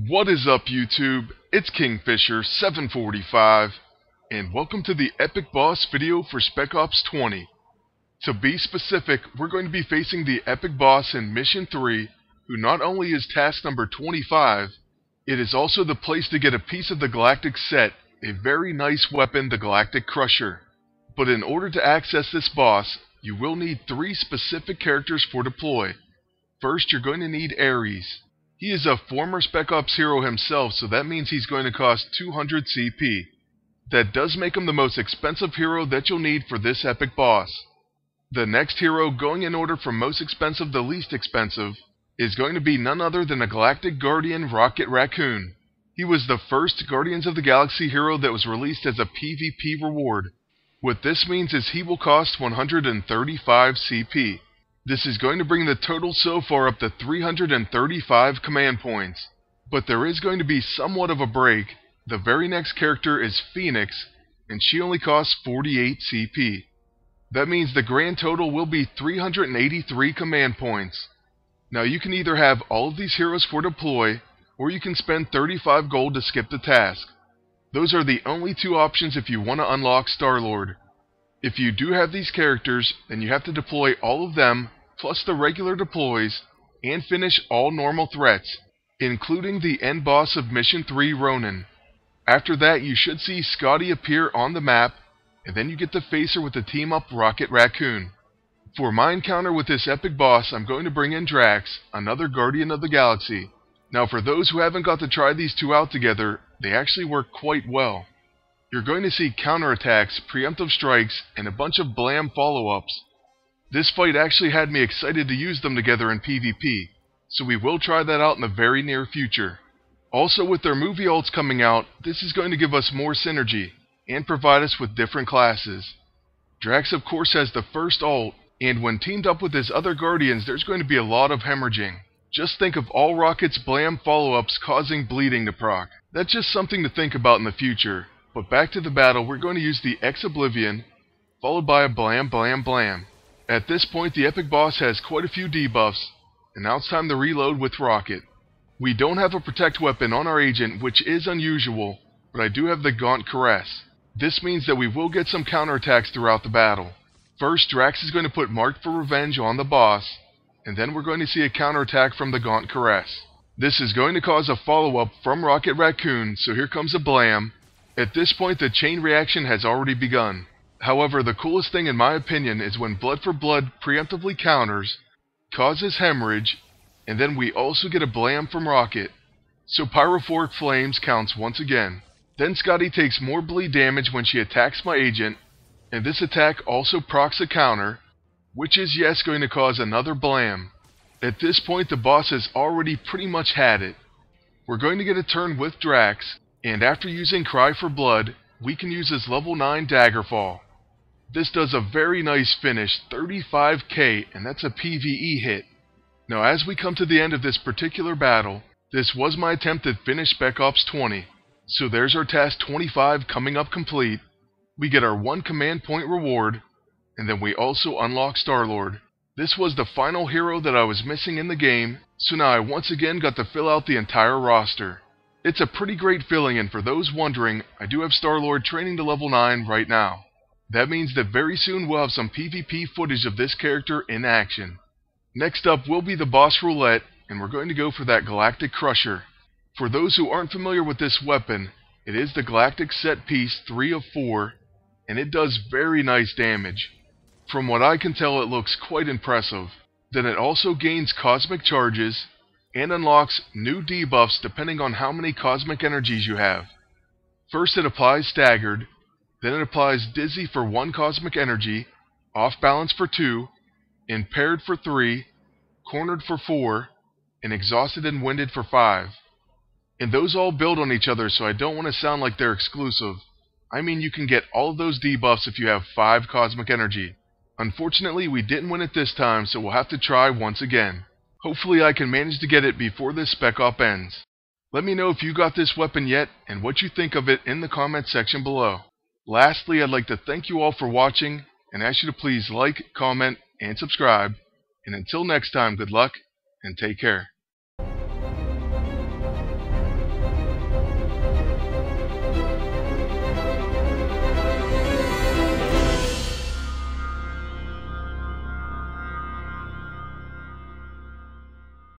What is up, YouTube? It's Kingfisher745, and welcome to the Epic Boss video for Spec Ops 20. To be specific, we're going to be facing the Epic Boss in Mission 3, who not only is task number 25, it is also the place to get a piece of the Galactic set, a very nice weapon, the Galactic Crusher. But in order to access this boss, you will need 3 specific characters for deploy. First, you're going to need Ares. He is a former Spec Ops hero himself, so that means he's going to cost 200 CP. That does make him the most expensive hero that you'll need for this epic boss. The next hero, going in order from most expensive to least expensive, is going to be none other than a Galactic Guardian Raccoon. He was the first Guardians of the Galaxy hero that was released as a PvP reward. What this means is he will cost 135 CP. This is going to bring the total so far up to 335 command points. But there is going to be somewhat of a break. The very next character is Phoenix, and she only costs 48 CP. That means the grand total will be 383 command points. Now you can either have all of these heroes for deploy, or you can spend 35 gold to skip the task. Those are the only 2 options if you want to unlock Star-Lord. If you do have these characters, then you have to deploy all of them, plus the regular deploys, and finish all normal threats, including the end boss of Mission 3, Ronin. After that, you should see Skadi appear on the map, and then you get to face her with the team-up Raccoon. For my encounter with this epic boss, I'm going to bring in Drax, another Guardian of the Galaxy. Now for those who haven't got to try these 2 out together, they actually work quite well. You're going to see counterattacks, preemptive strikes, and a bunch of blam follow-ups. This fight actually had me excited to use them together in PvP, so we will try that out in the very near future. Also, with their movie ults coming out, this is going to give us more synergy, and provide us with different classes. Drax of course has the first ult, and when teamed up with his other Guardians, there's going to be a lot of hemorrhaging. Just think of all Rocket's blam follow-ups causing bleeding to proc. That's just something to think about in the future. But back to the battle, we're going to use the X-Oblivion, followed by a blam. At this point, the epic boss has quite a few debuffs, and now it's time to reload with Rocket. We don't have a protect weapon on our agent, which is unusual, but I do have the Gaunt Caress. This means that we will get some counterattacks throughout the battle. First, Drax is going to put Marked for Revenge on the boss, and then we're going to see a counterattack from the Gaunt Caress. This is going to cause a follow-up from Raccoon, so here comes a blam. At this point, the chain reaction has already begun. However, the coolest thing in my opinion is when Blood for Blood preemptively counters, causes hemorrhage, and then we also get a blam from Rocket. So Pyrophoric Flames counts once again. Then Skadi takes more bleed damage when she attacks my agent, and this attack also procs a counter, which is yes going to cause another blam. At this point the boss has already pretty much had it. We're going to get a turn with Drax, and after using Cry for Blood, we can use his level 9 Daggerfall. This does a very nice finish, 35k, and that's a PvE hit. Now as we come to the end of this particular battle, this was my attempt to finish Spec Ops 20. So there's our task 25 coming up complete. We get our 1 command point reward, and then we also unlock Star-Lord. This was the final hero that I was missing in the game, so now I once again got to fill out the entire roster. It's a pretty great feeling, and for those wondering, I do have Star-Lord training to level 9 right now. That means that very soon we'll have some PvP footage of this character in action. Next up will be the boss roulette, and we're going to go for that Galactic Crusher. For those who aren't familiar with this weapon, it is the Galactic set piece 3 of 4, and it does very nice damage. From what I can tell, it looks quite impressive. Then it also gains cosmic charges, and unlocks new debuffs depending on how many cosmic energies you have. First it applies Staggered, then it applies Dizzy for 1 cosmic energy, Off Balance for 2, Impaired for 3, Cornered for 4, and Exhausted and Winded for 5. And those all build on each other, so I don't want to sound like they're exclusive. I mean you can get all of those debuffs if you have 5 cosmic energy. Unfortunately, we didn't win it this time, so we'll have to try once again. Hopefully I can manage to get it before this Spec Op ends. Let me know if you got this weapon yet, and what you think of it in the comment section below. Lastly, I'd like to thank you all for watching, and ask you to please like, comment, and subscribe. And until next time, good luck, and take care.